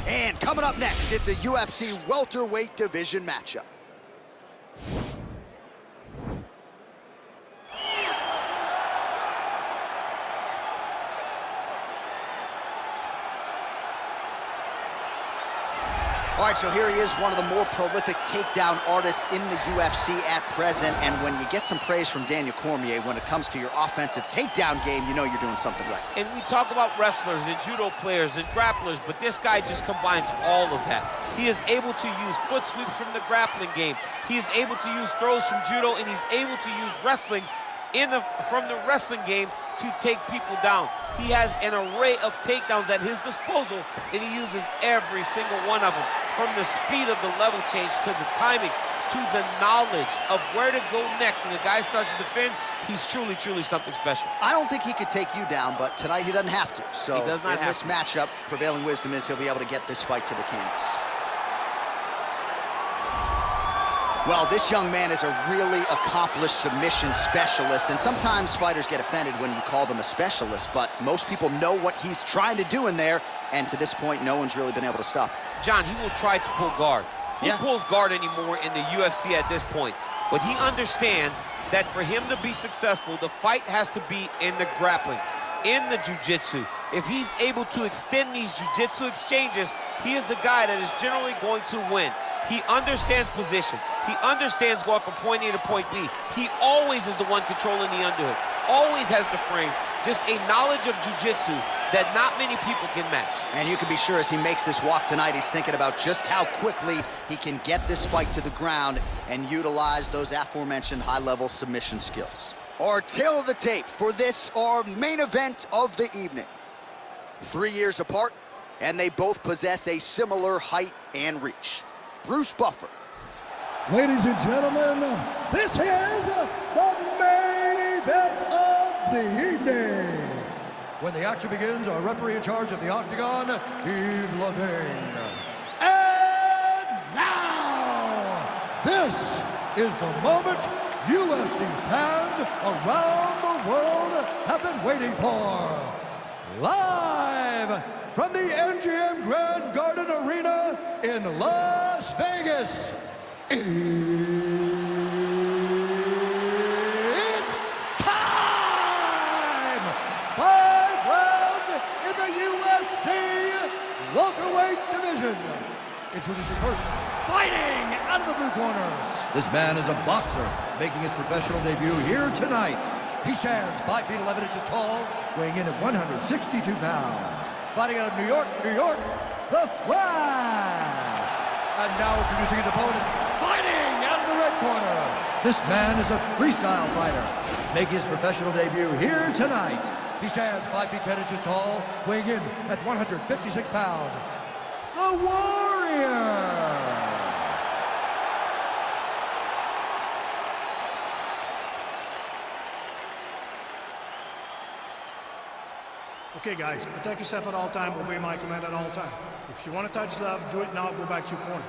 And coming up next, it's a UFC welterweight division matchup. All right, so here he is, one of the more prolific takedown artists in the UFC at present. And when you get some praise from Daniel Cormier when it comes to your offensive takedown game, you know you're doing something right. And we talk about wrestlers and judo players and grapplers, but this guy just combines all of that. He is able to use foot sweeps from the grappling game. He is able to use throws from judo, and he's able to use wrestling from the wrestling game to take people down. He has an array of takedowns at his disposal, and he uses every single one of them. From the speed of the level change, to the timing, to the knowledge of where to go next. When the guy starts to defend, he's truly, truly something special. I don't think he could take you down, but tonight he doesn't have to. So he does not in this matchup, prevailing wisdom is he'll be able to get this fight to the canvas. Well, this young man is a really accomplished submission specialist, and sometimes fighters get offended when you call them a specialist, but most people know what he's trying to do in there, and to this point, no one's really been able to stop him. John, he will try to pull guard. Who pulls guard anymore in the UFC at this point? But he understands that for him to be successful, the fight has to be in the grappling, in the jiu-jitsu. If he's able to extend these jiu-jitsu exchanges, he is the guy that is generally going to win. He understands position. He understands going from point A to point B. He always is the one controlling the underhook. Always has the frame. Just a knowledge of jiu-jitsu that not many people can match. And you can be sure as he makes this walk tonight, he's thinking about just how quickly he can get this fight to the ground and utilize those aforementioned high-level submission skills. Our tail of the tape for this, our main event of the evening. 3 years apart, and they both possess a similar height and reach. Bruce Buffer. Ladies and gentlemen, this is the main event of the evening. When the action begins, our referee in charge of the Octagon, Yves Levine. And now, this is the moment UFC fans around the world have been waiting for. Live from the MGM Grand Garden Arena in Las Vegas, it's time! 5 rounds in the UFC welterweight division. Introducing first, fighting out of the blue corner. This man is a boxer making his professional debut here tonight. He stands 5 feet 11 inches tall, weighing in at 162 pounds. Fighting out of New York, The Flash. And now introducing his opponent, fighting out of the red corner. This man is a freestyle fighter, making his professional debut here tonight. He stands 5 feet 10 inches tall, weighing in at 156 pounds. The Warrior. Okay, guys, protect yourself at all time, obey my command at all time. If you want to touch love, do it now, go back to your corner.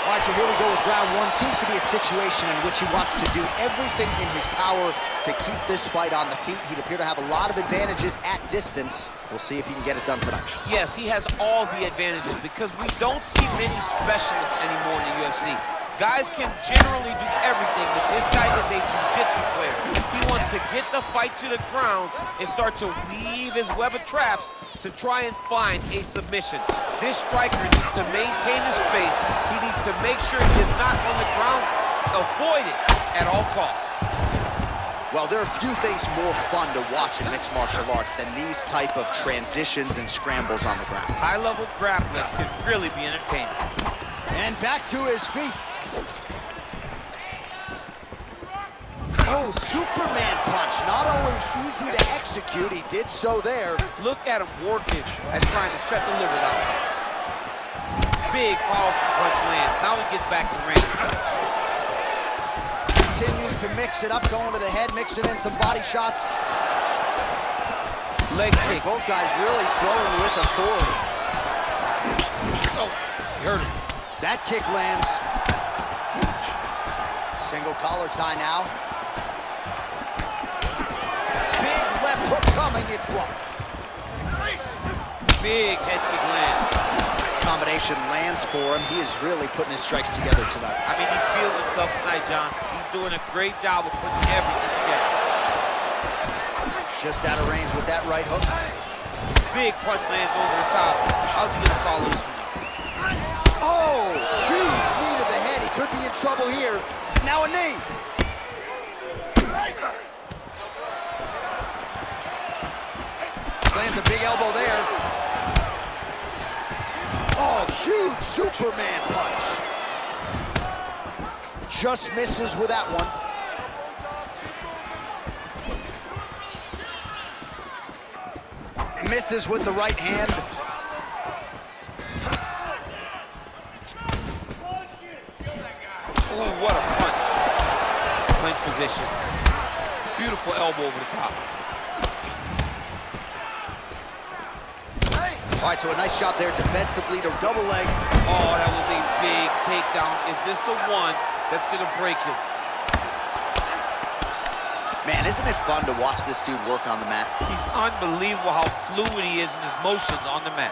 All right, so here we go with round one. Seems to be a situation in which he wants to do everything in his power to keep this fight on the feet. He'd appear to have a lot of advantages at distance. We'll see if he can get it done tonight. Yes, he has all the advantages because we don't see many specialists anymore in the UFC. Guys can generally do everything, but this guy is a jiu-jitsu player. He wants to get the fight to the ground and start to weave his web of traps to try and find a submission. This striker needs to maintain his space. He needs to make sure he is not on the ground. Avoid it at all costs. Well, there are few things more fun to watch in mixed martial arts than these type of transitions and scrambles on the ground. High-level grappling can really be entertaining. And back to his feet. Oh, Superman punch. Not always easy to execute. He did so there. Look at him working at trying to shut the liver down. Big, powerful punch lands. Now he gets back to range. Continues tries to mix it up, going to the head, mixing in some body shots. Leg kick. Both guys really throwing with authority. Oh, he hurt him. That kick lands. Single collar tie now. Big left hook coming, it's blocked. Big head kick land. Combination lands for him. He is really putting his strikes together tonight. I mean, he's feeling himself tonight, John. He's doing a great job of putting everything together. Just out of range with that right hook. Big punch lands over the top. How's he gonna follow this one up? Oh, huge knee to the head. He could be in trouble here. Now a knee. Lands a big elbow there. Oh, huge Superman punch. Just misses with that one. Misses with the right hand. Ooh, what a punch. Clinch position. Beautiful elbow over the top. All right, so a nice shot there defensively to double leg. Oh, that was a big takedown. Is this the one that's gonna break him? Man, isn't it fun to watch this dude work on the mat? He's unbelievable how fluid he is in his motions on the mat.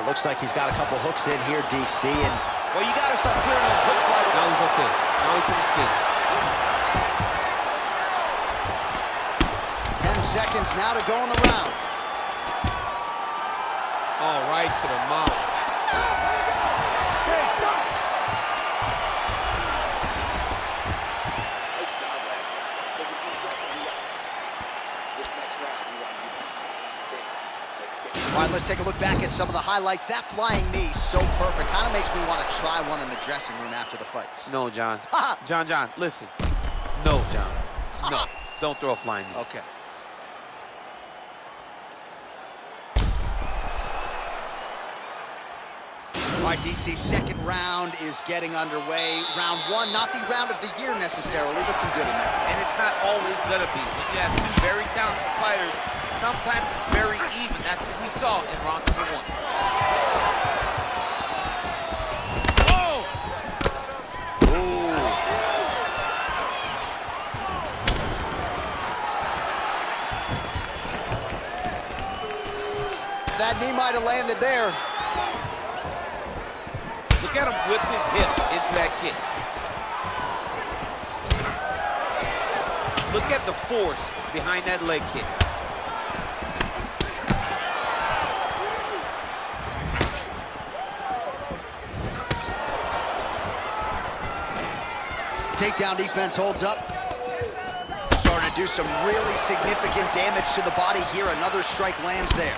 Looks like he's got a couple hooks in here, DC, and Well, you gotta start clearing those hooks right. Now he's okay. Now he can escape. 10 seconds now to go in the round. Oh, right to the mouth. Hey, stop! All right, let's take a look back at some of the highlights. That flying knee, so perfect. Kind of makes me want to try one in the dressing room after the fights. No, John. John, listen. No, John. No, don't throw a flying knee. Okay. All right, DC, second round is getting underway. Round one, not the round of the year necessarily, but some good in there. And it's not always gonna be. When you have two very talented fighters, sometimes it's very even. That's what we saw in round number one. Oh! Ooh. That knee might have landed there. Look at him whip his hip into that kick. Look at the force behind that leg kick. Takedown defense holds up. Starting to do some really significant damage to the body here. Another strike lands there.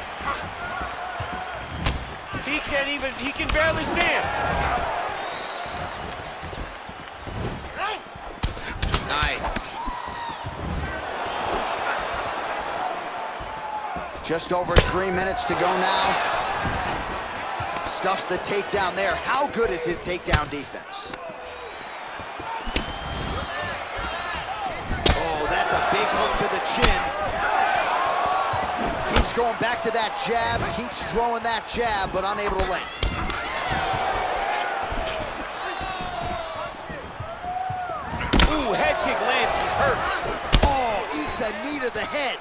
He can barely stand. Nice. Just over 3 minutes to go now. Stuffs the takedown there. How good is his takedown defense? Oh, that's a big hook to the chin. Keeps going back to that jab, keeps throwing that jab, but unable to land. Ooh, head kick lands, he's hurt. Oh, eats a knee to the head.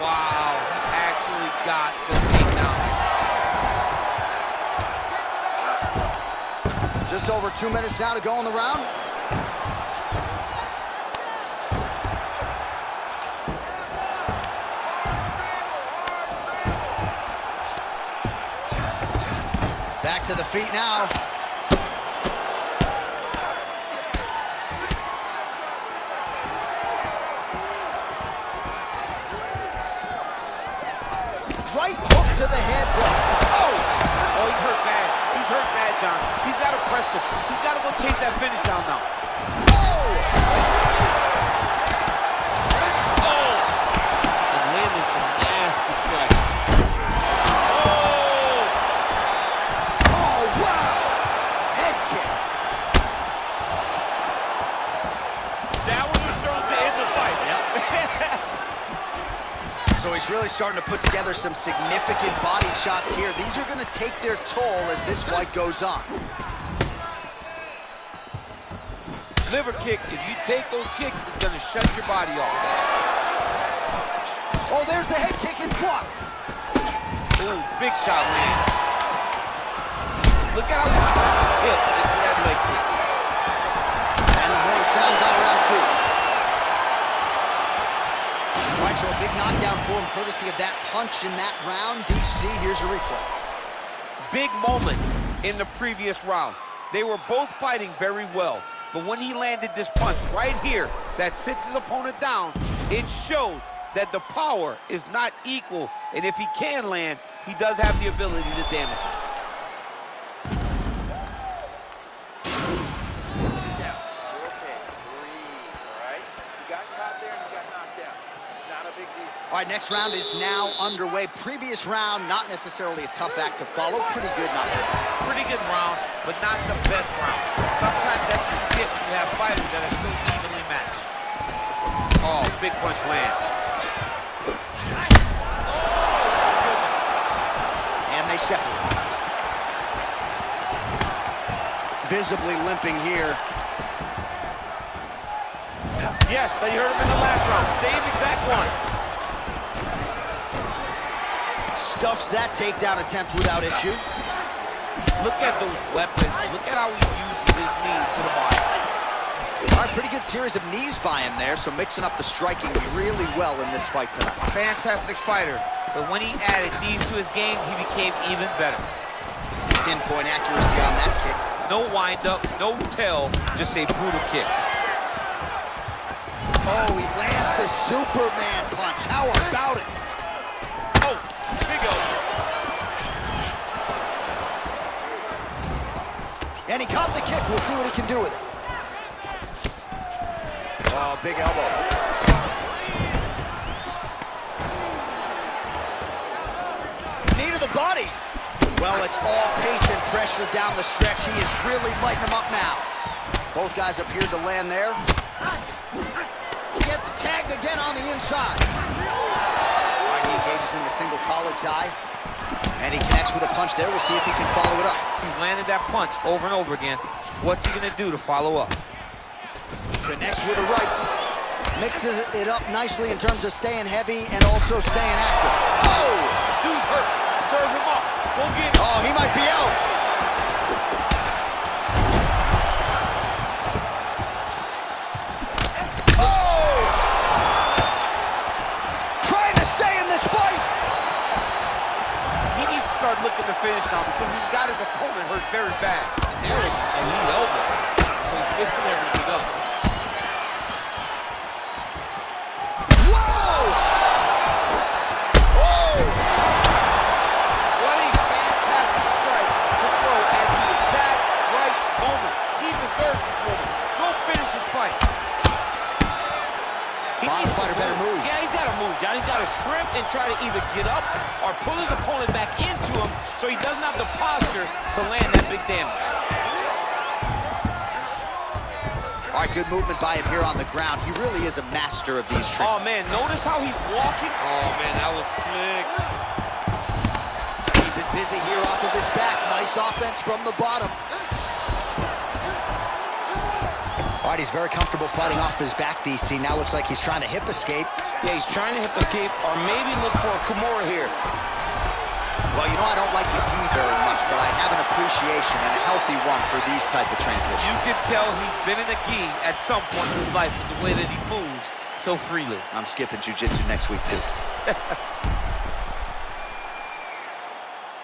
Wow, actually got the takedown. Just over 2 minutes now to go in the round. Back to the feet now. Right hook to the head, bro. Oh! Oh, he's hurt bad. He's hurt bad, John. He's got to press him. He's got to go chase that finish down now. Oh! Oh! And landing some nasty strikes. Oh! Oh, wow! Head kick. That one was thrown to end the fight. Yep. So he's really starting to put together some significant body shots here. These are going to take their toll as this fight goes on. Liver kick, if you take those kicks, it's going to shut your body off. Oh, there's the head kick and blocked. Ooh, big shot lands. Look at how much his hip into that leg kick. And the horn sounds out round 2. All right, so a big knockdown for him, courtesy of that punch in that round. DC, here's a replay. Big moment in the previous round. They were both fighting very well. But when he landed this punch right here that sits his opponent down, it showed that the power is not equal. And if he can land, he does have the ability to damage it. Sit down. You're okay. Breathe, all right? You got caught there and you got knocked out. It's not a big deal. All right, next round is now underway. Previous round, not necessarily a tough act to follow. Pretty good knockdown. Pretty good round, but not the best round. Sometimes that's what you get when you have fighters that are so evenly matched. Oh, big punch land. Oh, my goodness. And they separate. Visibly limping here. Yes, they heard him in the last round. Same exact one. Stuffs that takedown attempt without issue. Look at those weapons. Look at how he uses his knees to the body. All right, pretty good series of knees by him there, so mixing up the striking really well in this fight tonight. Fantastic fighter, but when he added knees to his game, he became even better. Pinpoint accuracy on that kick. No wind-up, no tail, just a brutal kick. Oh, he lands the Superman punch. How about it? Oh, big elbow. And he caught the kick. We'll see what he can do with it. Oh, big elbow. Knee to the body. Well, it's all pace and pressure down the stretch. He is really lighting him up now. Both guys appeared to land there. He gets tagged again on the inside. All right, he engages in the single collar tie. And he connects with a punch there. We'll see if he can follow it up. He's landed that punch over and over again. What's he gonna do to follow up? Connects with a right. Mixes it up nicely in terms of staying heavy and also staying active. Oh! Dude's hurt. Serve him up. Go get him. Oh, he might be out. Oh! Trying to stay in this fight. He needs to start looking to finish now because he's got his opponent hurt very bad. There's a lead elbow. So he's mixing everything up. Whoa! Oh! What a fantastic strike to throw at the exact right moment. He deserves this moment. Go finish his fight. Bottom fighter better move. Yeah, he's got to move, John. He's got to shrimp and try to either get up or pull his opponent back into him so he doesn't have the posture to land that big damage. All right, good movement by him here on the ground. He really is a master of these tricks. Oh, man, notice how he's walking? Oh, man, that was slick. He's been busy here off of his back. Nice offense from the bottom. All right, he's very comfortable fighting off his back, DC. Now looks like he's trying to hip escape. Yeah, he's trying to hip escape or maybe look for a Kimura here. Well, you know, I don't like the gi very much, but I have an appreciation and a healthy one for these type of transitions. You can tell he's been in a gi at some point in his life with the way that he moves so freely. I'm skipping jiu-jitsu next week, too.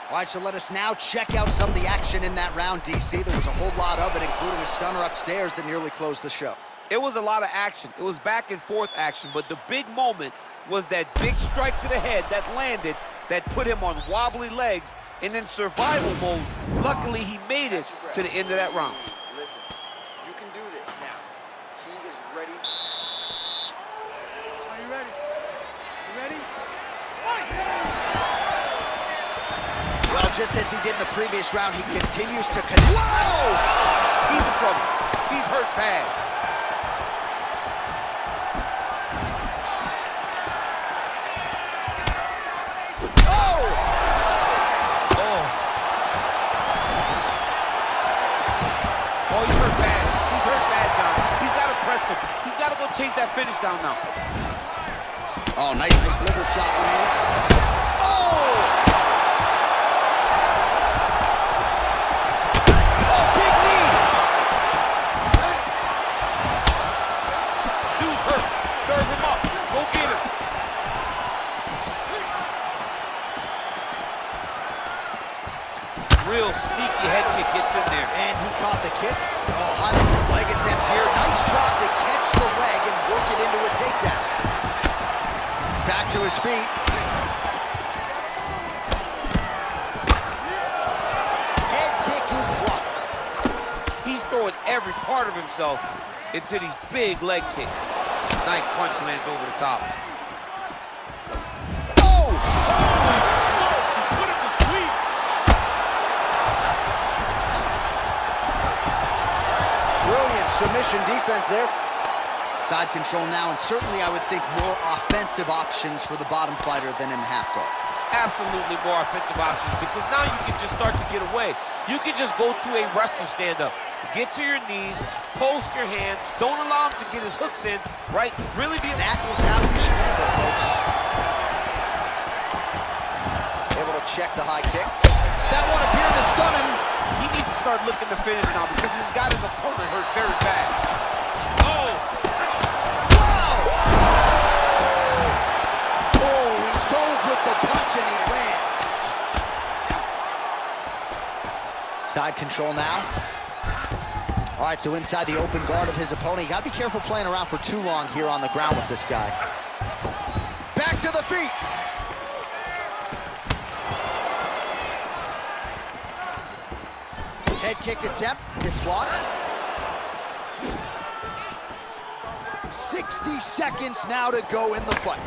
All right, so let us now check out some of the action in that round, DC. There was a whole lot of it, including a stunner upstairs that nearly closed the show. It was a lot of action. It was back and forth action, but the big moment was that big strike to the head that landed, that put him on wobbly legs, and in survival mode, luckily he made it to the end of that round. Listen, you can do this now. He is ready. Are you ready? You ready? Well, just as he did in the previous round, he continues to connect. Whoa! He's in trouble. He's hurt bad. aggressive. He's got to go chase that finish down now. Oh, nice liver shot lands. Oh! Oh, big knee! Dude's hurt. Serve him up. Go get him. Real sneaky head kick gets in there. And he caught the kick. Oh, high leg attempt here. Nice drop to catch the leg and work it into a takedown. Back to his feet. Head kick is blocked. He's throwing every part of himself into these big leg kicks. Nice punch lands over the top. Oh! He put him to sleep. Brilliant submission defense there. Side control now, and certainly I would think more offensive options for the bottom fighter than in the half guard. Absolutely more offensive options, because now you can just start to get away. You can just go to a wrestler stand-up. Get to your knees, post your hands, don't allow him to get his hooks in, right? Really be... That is how you scramble, folks. Able to check the high kick. That one appeared to stun him. He needs to start looking to finish now, because he's got his opponent hurt very bad. Oh! Oh, he dove with the punch and he lands. Side control now. All right, so inside the open guard of his opponent. You got to be careful playing around for too long here on the ground with this guy. Back to the feet. Head kick attempt is blocked. 60 seconds now to go in the fight.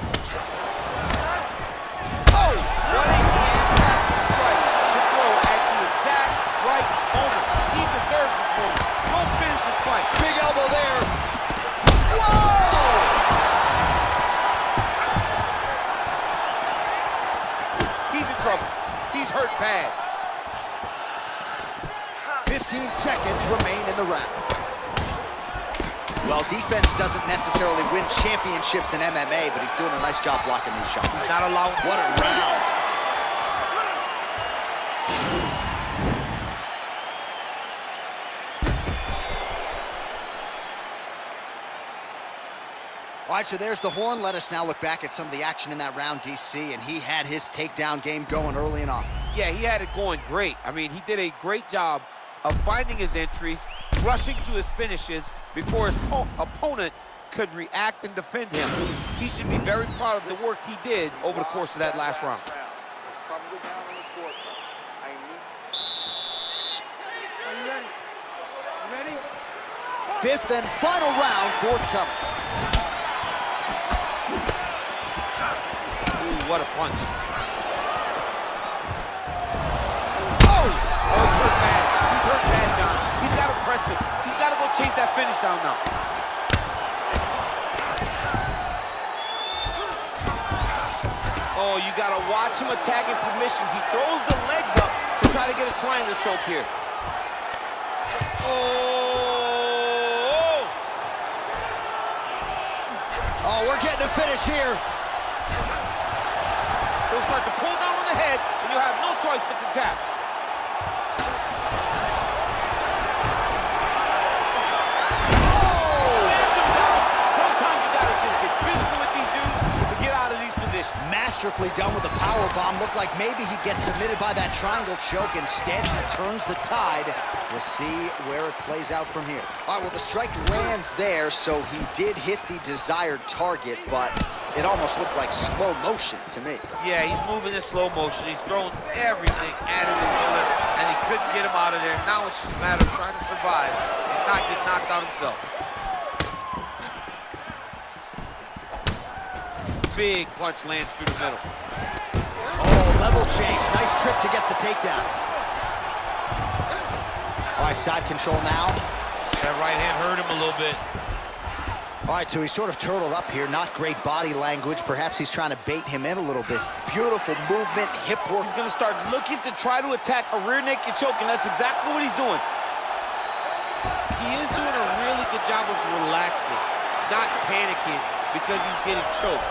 Oh! Running and strike to throw at the exact right moment. He deserves this moment. Go finish this fight. Big elbow there. Whoa! He's in trouble. He's hurt bad. 15 seconds remain in the round. Well, defense doesn't necessarily win championships in MMA, but he's doing a nice job blocking these shots. He's not allowing... What a round. All right, so there's the horn. Let us now look back at some of the action in that round, DC, and he had his takedown game going early and often. Yeah, he had it going great. I mean, he did a great job of finding his entries, rushing to his finishes before his opponent could react and defend him. He should be very proud of the work he did over the course of that last round. Probably down on the scorecard. I need... Are you ready? You ready? Fifth and final round, forthcoming. Ooh, what a punch. Oh! Oh, he's hurt bad. He's hurt bad, John. He's got to press it. He's got to go chase that finish down now. Oh, you got to watch him attacking submissions. He throws the legs up to try to get a triangle choke here. Oh! Oh, we're getting a finish here. He'll start to pull down on the head, and you'll have no choice but to tap. Sometimes you gotta just get physical with these dudes to get out of these positions. Masterfully done with a power bomb. Looked like maybe he'd get submitted by that triangle choke. Instead, he turns the tide. We'll see where it plays out from here. All right, well, the strike lands there, so he did hit the desired target, but it almost looked like slow motion to me. Yeah, he's moving in slow motion. He's throwing everything at him, and he couldn't get him out of there. Now it's just a matter of trying to survive and not get knocked out himself. Big punch lands through the middle. Oh, level change. Nice trip to get the takedown. All right, side control now. That right hand hurt him a little bit. All right, so he's sort of turtled up here. Not great body language. Perhaps he's trying to bait him in a little bit. Beautiful movement, hip work. He's gonna start looking to try to attack a rear naked choke, and that's exactly what he's doing. He is doing a really good good job of relaxing, not panicking because he's getting choked.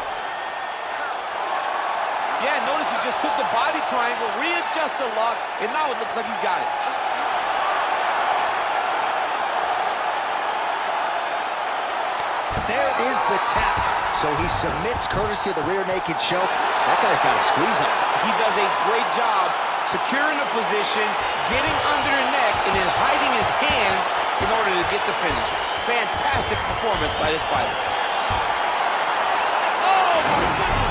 Yeah, notice he just took the body triangle, readjusted the lock, and now it looks like he's got it. There is the tap. So he submits courtesy of the rear naked choke. That guy's got to squeeze him. He does a great job securing the position, getting under the neck, and then hiding his hands in order to get the finish. Fantastic performance by this fighter. Oh, my goodness.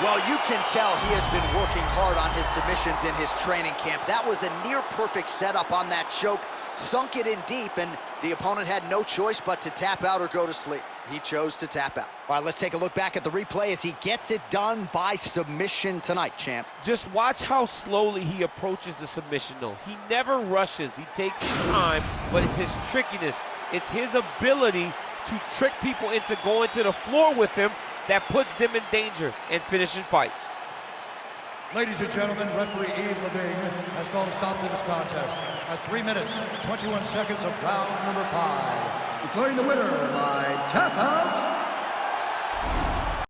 Well, you can tell he has been working hard on his submissions in his training camp. That was a near-perfect setup on that choke. Sunk it in deep, and the opponent had no choice but to tap out or go to sleep. He chose to tap out. All right, let's take a look back at the replay as he gets it done by submission tonight, champ. Just watch how slowly he approaches the submission, though. He never rushes. He takes his time, but it's his trickiness. It's his ability to trick people into going to the floor with him that puts them in danger and finishing fights. Ladies and gentlemen, referee Yves Levine has called a stop to this contest at 3 minutes, 21 seconds of round number 5. Declaring the winner by tap out,